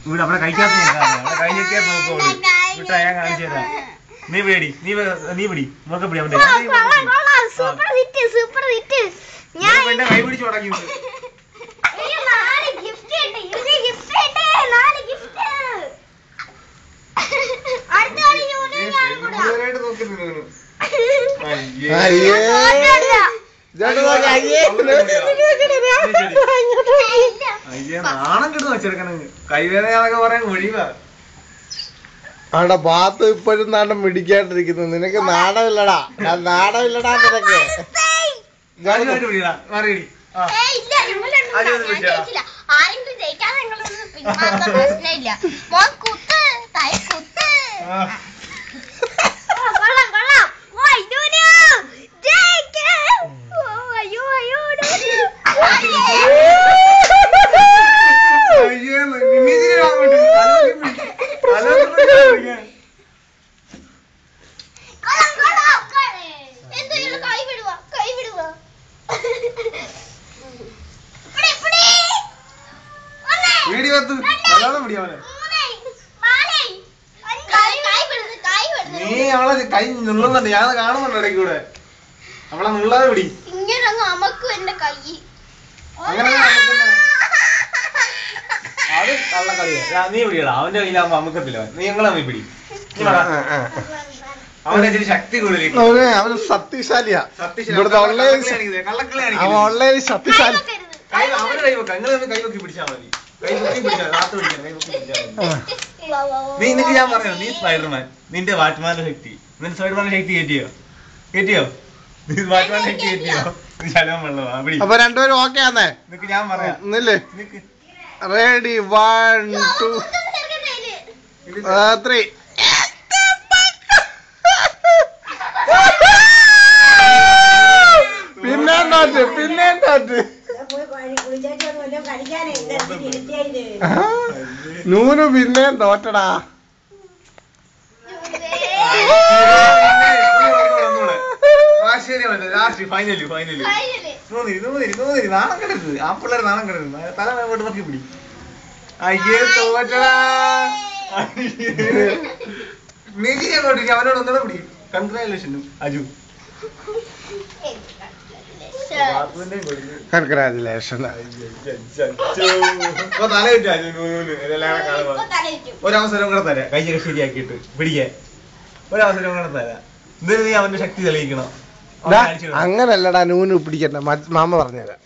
ഇവിടെ അവിടെ കഴിക്കാത്ത കഴിഞ്ഞൊക്കെ നോക്കോളൂ വിട്ടാ ഞാൻ കാണിച്ചു തരാം. നീ പിടി നീ പിടി നോക്കെ പിടി അവന്റെ കൈ പിടിച്ചു തുടങ്ങി. നാണം കിട്ടുന്ന വെച്ചെടുക്കണ കൈവേദനയാണൊക്കെ പറയാൻ ഒഴിവാ. അവിടെ ബാത്ത് ഇപ്പോഴും നാടൻ മിടിക്കാണ്ടിരിക്കുന്നു. നിനക്ക് നാടമില്ലടാ നാടമില്ലടാ നിനക്ക്. നീ അവളെ കൈ നുള്ളുന്നുണ്ട്, ഞാൻ കാണുന്നുണ്ട് ഇടയ്ക്ക് കൂടെ. അവളെ നുള്ളാതെ പിടി. അത് കള്ളക്കളിയാ. നീ പിടിയടാ, അവന്റെ കയ്യിലാകുമ്പോ അമുക്കത്തില്ല. നീ ഞങ്ങളെ പിടി. അവന്റെ ശക്തി കൂടുതൽ, അവന് ശക്തിശാലിയാ. ഓൺലൈൻ ശക്തിശാലി. അവന് കൈവെക്കാം, നിങ്ങൾ കൈ വെക്കി പിടിച്ചാൽ മതി. കൈ വെക്കി പിടിച്ചാൽ രാത്രി പിടിക്കാം, കൈ വെക്കി പിടിച്ചാൽ മതി. നിനക്ക് ഞാൻ പറഞ്ഞു, നീ സ്പൈഡർമാൻ, നിന്റെ ബാറ്റ്മാന്റെ ശക്തി. നിന്റെ സ്പൈഡർമാന്റെ ശക്തി കയറ്റിയോ? നീ ബാറ്റ്മാന്റെ ശക്തി കയറ്റിയോ? നീ ശലഭം വെള്ളമാ. അപ്പൊ രണ്ടുപേരും ഓക്കെ ആന്നേ. നിനക്ക് ഞാൻ പറയാം. റെഡി 1 2 3. പിന്നെ നൂന് പിന്നെ തോറ്റടാ. ഫൈനലി നാണം കിടരുത്. ആ പിള്ളേർ നാണം കിടരുത്. തല കൊണ്ട് നോക്കി പിടി. അയ്യേ തോറ്റടാ. നെഗിനെ കൊണ്ടിരിക്കും, അവനോട് ഒന്നുകൂടെ പിടി. കൺഗ്രാജുലേഷനും അജു. കൺഗ്രാജുലേഷൻ. ഒരവസരം കൂടെ തരാം, കൈയൊക്കെ ശരിയാക്കിയിട്ട് പിടിക്കാൻ ഒരവസരം കൂടെ തരാം. ഇത് നീ അവന്റെ ശക്തി തെളിയിക്കണം. അങ്ങനല്ലടാ, നൂന് പിടിക്കണ്ട, മാമ പറഞ്ഞുതരാം.